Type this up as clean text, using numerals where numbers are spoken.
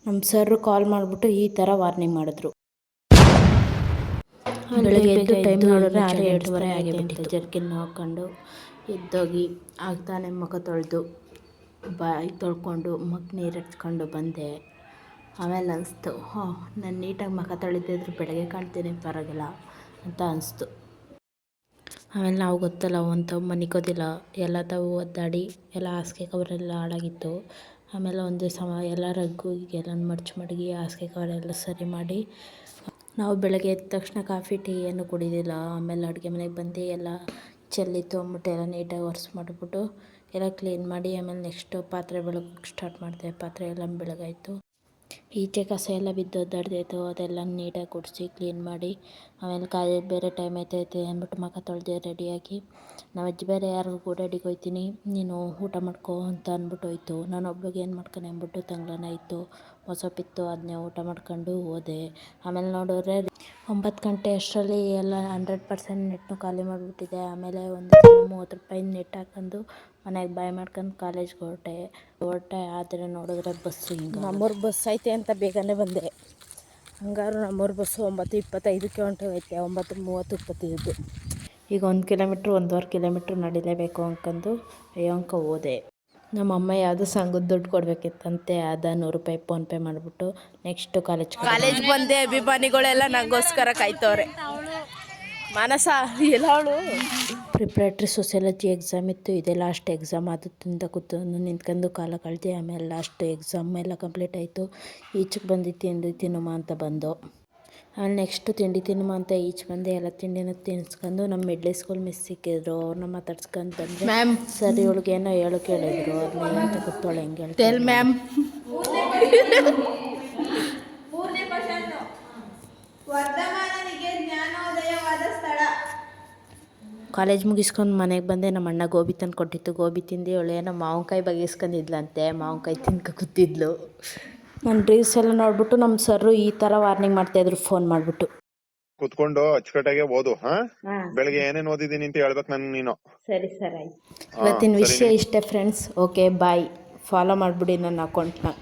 ನಮ್ಮ sir call ಮಾಡಿಬಿಟ್ಟು ಈ ಥರ ವಾರ್ನಿಂಗ್ ಮಾಡಿದ್ರು. ಬೆಳಗ್ಗೆ ಎದ್ದು ಟೈಮ್ ನೋಡಿದ್ರೆ 6:30 ಆಗಿಬಿಟ್ಟಿತ್ತು. ಜರ್ಕಿನ್ ಹಾಕ್ಕೊಂಡು ಎದ್ದೋಗಿ ಆಗ್ತಾನೆ ಮುಖ ತೊಳೆದು ಬಾಯಿ ತೊಳ್ಕೊಂಡು ಮುಖಕ್ಕೆ ನೀರು ಹಚ್ಕೊಂಡು ಬಂದೆ. ಆಮೇಲೆ ಅನಿಸ್ತು, ನಾನು ನೀಟಾಗಿ ಮುಖ ತೊಳಿತಿದ್ರು ಬೆಳಗ್ಗೆ ಕಾಣ್ತೀನಿ ಪರವಾಗಿಲ್ಲ ಅಂತ ಅನಿಸ್ತು. ಆಮೇಲೆ ನಾವು ಗೊತ್ತಲ್ಲ ಒಂದು ಮನಿಕೋದಿಲ್ಲ, ಎಲ್ಲ ತಾವು ಒದ್ದಾಡಿ ಎಲ್ಲ ಹಾಸಿಗೆ ಕವರೆಲ್ಲ ಹಾಳಾಗಿತ್ತು. ಆಮೇಲೆ ಒಂದೇ ಎಲ್ಲ ರಗ್ಗು ಎಲ್ಲ ಮಡಗಿ ಹಾಸಿಗೆ ಕವರೆಲ್ಲ ಸರಿ ಮಾಡಿ ನಾವು ಬೆಳಗ್ಗೆ ಎದ್ದ ತಕ್ಷಣ ಕಾಫಿ ಟೀ ಏನು ಕುಡಿದಿಲ್ಲ. ಆಮೇಲೆ ಅಡುಗೆ ಮನೆಗೆ ಬಂದು ಎಲ್ಲ ಚೆಲ್ಲಿತ್ತು ಅಂದ್ಬಿಟ್ಟು ಎಲ್ಲ ನೀಟಾಗಿ ಒರೆಸಿ ಮಾಡಿಬಿಟ್ಟು ಎಲ್ಲ ಕ್ಲೀನ್ ಮಾಡಿ ಆಮೇಲೆ ನೆಕ್ಸ್ಟು ಪಾತ್ರೆ ಬೆಳಗೋಕ್ಕೆ ಸ್ಟಾರ್ಟ್ ಮಾಡಿದೆ. ಪಾತ್ರೆ ಎಲ್ಲ ಬೆಳಗಾಯಿತು. ಈಚೆ ಕಸ ಎಲ್ಲ ಬಿದ್ದು ಒದ್ದಾಡ್ತಾಯಿತ್ತು, ಅದೆಲ್ಲ ನೀಟಾಗಿ ಗುಡಿಸಿ ಕ್ಲೀನ್ ಮಾಡಿ ಆಮೇಲೆ ಬೇರೆ ಟೈಮ್ ಆಯ್ತೈತೆ ಅಂದ್ಬಿಟ್ಟು ಮುಖ ತೊಳೆದೆ ರೆಡಿಯಾಗಿ. ನಾವು ಅಜ್ಜಿ ಬೇರೆ ಯಾರಿಗೂ ಗೋಡಾಡಿಗೆ ಹೋಗ್ತೀನಿ, ನೀನು ಊಟ ಮಾಡ್ಕೊ ಅಂತ ಅಂದ್ಬಿಟ್ಟು ಹೋಯ್ತು. ನಾನು ಒಬ್ಳಿಗೆ ಏನು ಮಾಡ್ಕೊಂಡು ಅಂದ್ಬಿಟ್ಟು ತಂಗ್ಳನ ಇತ್ತು, ಮೊಸೊಪ್ಪಿತ್ತು, ಅದನ್ನೇ ಊಟ ಮಾಡ್ಕೊಂಡು ಹೋದೆ. ಆಮೇಲೆ ನೋಡಿದ್ರೆ 9 ಗಂಟೆ ಅಷ್ಟರಲ್ಲಿ ಎಲ್ಲ 100% ನೆಟ್ನು ಖಾಲಿ ಮಾಡಿಬಿಟ್ಟಿದೆ. ಆಮೇಲೆ ಒಂದು 30 ರೂಪಾಯಿ ನೆಟ್ ಹಾಕೊಂಡು ಮನೆಗೆ ಬಾಯ್ ಮಾಡ್ಕೊಂಡು ಕಾಲೇಜ್ಗೆ ಹೊರಟೆ. ಆದರೆ ನೋಡಿದ್ರೆ ಬಸ್ಸು ಹಿಂಗೆ ನಮ್ಮೂರ ಬಸ್ ಐತೆ ಅಂತ ಬೇಗನೆ ಬಂದೆ. ಹಂಗಾರು ನಮ್ಮೂರ ಬಸ್ಸು 9:25ಕ್ಕೆ ಹೊಂಟೋಗೈತೆ, 9:30-25. ಈಗ 1 ಕಿಲೋಮೀಟ್ರ್ 1.5 ಕಿಲೋಮೀಟ್ರ್ ನಡಿಲೇಬೇಕು ಅಂದ್ಕೊಂಡು ಅಯ್ಯೋಂಕ ಹೋದೆ. ನಮ್ಮಮ್ಮ ಯಾವುದೋ ಸಂಘದ ದುಡ್ಡು ಕೊಡಬೇಕಿತ್ತಂತೆ, ಅದ 100 ರೂಪಾಯಿ ಫೋನ್ಪೇ ಮಾಡಿಬಿಟ್ಟು ನೆಕ್ಸ್ಟು ಕಾಲೇಜ್ ಬಂದೆ. ಅಭಿಮಾನಿಗಳೆಲ್ಲ ನನಗೋಸ್ಕರ ಕಾಯ್ತವ್ರೆ. ಮಾನಸ ಎಲ್ಲ ಅವಳು ಪ್ರಿಪ್ರೇಟ್ರಿ ಸೋಸಿಯಾಲಜಿ ಎಕ್ಸಾಮ್ ಇತ್ತು, ಇದೇ ಲಾಸ್ಟ್ ಎಕ್ಸಾಮ್. ಅದರಿಂದ ನಿಂತ್ಕೊಂಡು ಕಾಲ ಕಳೆದೆ. ಆಮೇಲೆ ಲಾಸ್ಟ್ ಎಕ್ಸಾಮ್ ಎಲ್ಲ ಕಂಪ್ಲೀಟ್ ಆಯಿತು. ಈಚೆಗೆ ಬಂದು ತಿಂಡಿ ತಿನ್ನುಮ ಅಂತ ಬಂದು ಆಮೇಲೆ ನೆಕ್ಸ್ಟು ತಿಂಡಿ ತಿನ್ನುಮ ಅಂತ ಈಚೆ ಬಂದೆ. ಎಲ್ಲ ತಿಂಡಿನ ತಿನ್ಸ್ಕೊಂಡು ನಮ್ಮ ಮಿಡ್ಲ್ ಸ್ಕೂಲ್ ಮಿಸ್ ಸಿಕ್ಕಿದ್ರು, ಅವ್ರನ್ನ ಮಾತಾಡ್ಸ್ಕೊಂಡು ಬಂದೆ. ಮ್ಯಾಮ್ ಸರಿ ಇವಳಿಗೆ ಏನೋ ಕೇಳಿದ್ರು, ಅದನ್ನ ಅಂತ ಗೊತ್ತೋಳೆ ಹೆಂಗೆ ಹೇಳ್ತಾರೆ ಮ್ಯಾಮ್. ಕಾಲೇಜ್ ಮುಗಿಸ್ಕೊಂಡು ಮನೆಗೆ ಬಂದೆ. ನಮ್ಮ ಅಣ್ಣ ಗೋಬಿ ತಂದು ಕೊಟ್ಟಿತ್ತು, ಗೋಬಿ ತಿಂದು ಅವಳು ಏನೋ ಮಾವಿನಕಾಯಿ ಬಗೆಸ್ಕೊಂಡಿದ್ಲಂತೆ, ಮಾವಿನಕಾಯಿ ತಿನ್ಕ ಕೂತಿದ್ಲು. ನನ್ನ ರೀಲ್ಸ್ ಎಲ್ಲ ನೋಡ್ಬಿಟ್ಟು ನಮ್ಮ ಸರ್ರು ಈ ಥರ ವಾರ್ನಿಂಗ್ ಮಾಡ್ತಾಯಿದ್ರು ಫೋನ್ ಮಾಡಿಬಿಟ್ಟು. ಕುತ್ಕೊಂಡು ಅಚ್ಚುಕಟ್ಟಾಗೆ ಓದು. ಬೆಳಗ್ಗೆ ಏನೇನು ಓದಿದ್ದೀನಿ ಅಂತ ಹೇಳ್ಬೇಕು ನನ್ ನೀನು. ಸರಿ ಸರ್ ಆಯ್ತು. ಇವತ್ತಿನ ವಿಷಯ ಇಷ್ಟೇ ಫ್ರೆಂಡ್ಸ್. Okay bye. ಫಾಲೋ ಮಾಡಿಬಿಡಿ ನನ್ನ ಅಕೌಂಟ್ನ.